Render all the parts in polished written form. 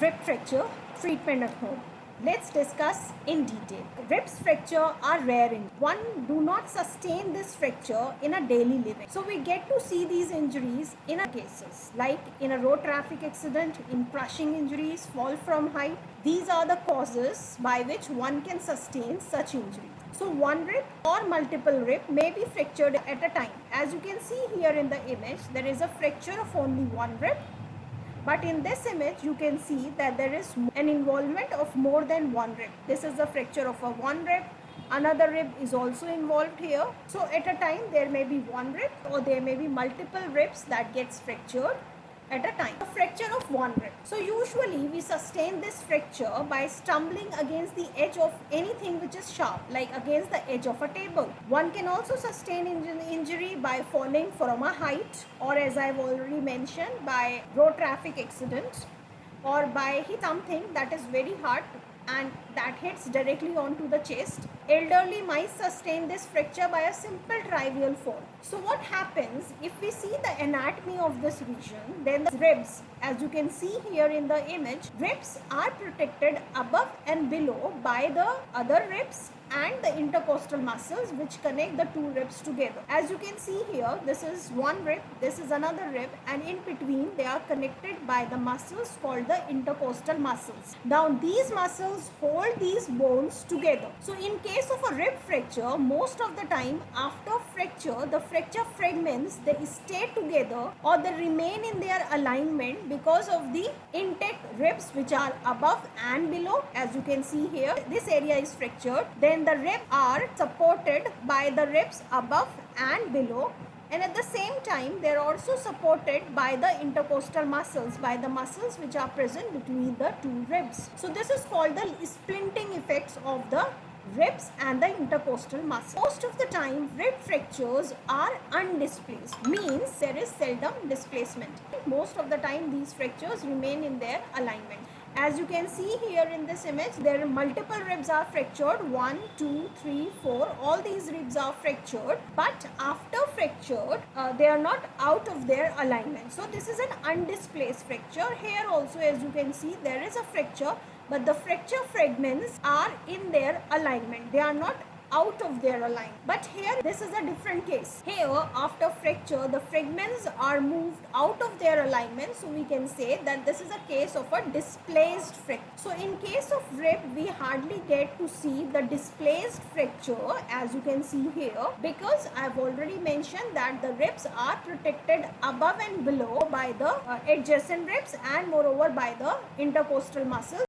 Rib fracture treatment at home. Let's discuss in detail. Ribs fracture are rare in one do not sustain this fracture in a daily living. So we get to see these injuries in cases like in a road traffic accident, in crushing injuries, fall from height. These are the causes by which one can sustain such injury. So one rib or multiple rib may be fractured at a time. As you can see here in the image, there is a fracture of only one rib. But in this image, you can see that there is an involvement of more than one rib. This is the fracture of a one rib. Another rib is also involved here. So at a time, there may be one rib or there may be multiple ribs that gets fractured at a time. A fracture of one rib. So usually we sustain this fracture by stumbling against the edge of anything which is sharp, like against the edge of a table. One can also sustain injury by falling from a height, or as I've already mentioned, by road traffic accident, or by something that is very hard and that hits directly onto the chest. Elderly might sustain this fracture by a simple trivial fall. So what happens if we see the anatomy of this region, then the ribs, as you can see here in the image, ribs are protected above and below by the other ribs and the intercostal muscles which connect the two ribs together. As you can see here, this is one rib, this is another rib, and in between they are connected by the muscles called the intercostal muscles. Now these muscles hold these bones together. So in case of a rib fracture, most of the time after fracture, the fracture fragments, they stay together or they remain in their alignment because of the intact ribs which are above and below. As you can see here, this area is fractured. Then the ribs are supported by the ribs above and below, and at the same time they are also supported by the intercostal muscles, by the muscles which are present between the two ribs. So this is called the splinting effects of the ribs and the intercostal muscle. Most of the time rib fractures are undisplaced, means there is seldom displacement. Most of the time these fractures remain in their alignment. As you can see here in this image, there are multiple ribs are fractured, 1, 2, 3, 4, all these ribs are fractured, but after fractured, they are not out of their alignment. So this is an undisplaced fracture. Here also, as you can see, there is a fracture, but the fracture fragments are in their alignment. They are not out of their alignment. But here this is a different case. Here after fracture, the fragments are moved out of their alignment, so we can say that this is a case of a displaced fracture. So in case of rib, we hardly get to see the displaced fracture, as you can see here, because I've already mentioned that the ribs are protected above and below by the adjacent ribs and moreover by the intercostal muscles.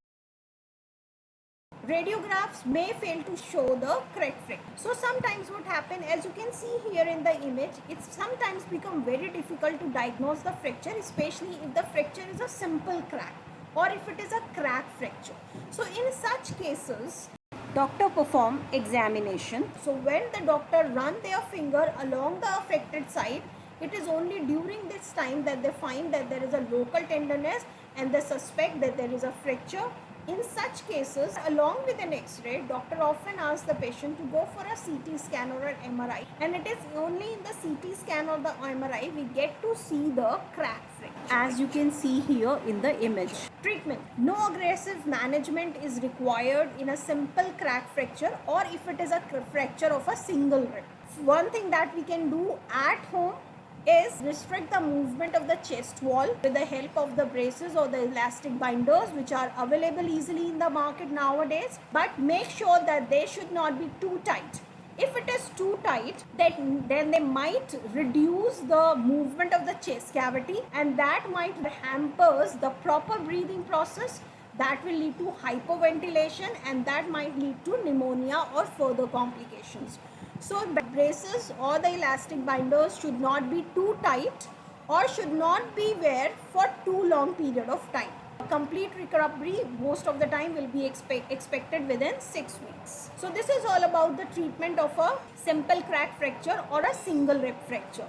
Radiographs may fail to show the correct fracture. So sometimes what happens, as you can see here in the image, it's sometimes become very difficult to diagnose the fracture, especially if the fracture is a simple crack or if it is a crack fracture. So in such cases, doctor perform examination. So when the doctor run their finger along the affected side, it is only during this time that they find that there is a local tenderness and they suspect that there is a fracture. In such cases, along with an X-ray, doctor often asks the patient to go for a CT scan or an MRI, and it is only in the CT scan or the MRI we get to see the crack fracture, as you can see here in the image. Treatment. No aggressive management is required in a simple crack fracture or if it is a fracture of a single rib. One thing that we can do at home is restrict the movement of the chest wall with the help of the braces or the elastic binders which are available easily in the market nowadays, but make sure that they should not be too tight. If it is too tight, then they might reduce the movement of the chest cavity, and that might hampers the proper breathing process. That will lead to hypoventilation and that might lead to pneumonia or further complications. So braces or the elastic binders should not be too tight or should not be wear for too long period of time. Complete recovery most of the time will be expected within 6 weeks. So this is all about the treatment of a simple crack fracture or a single rib fracture.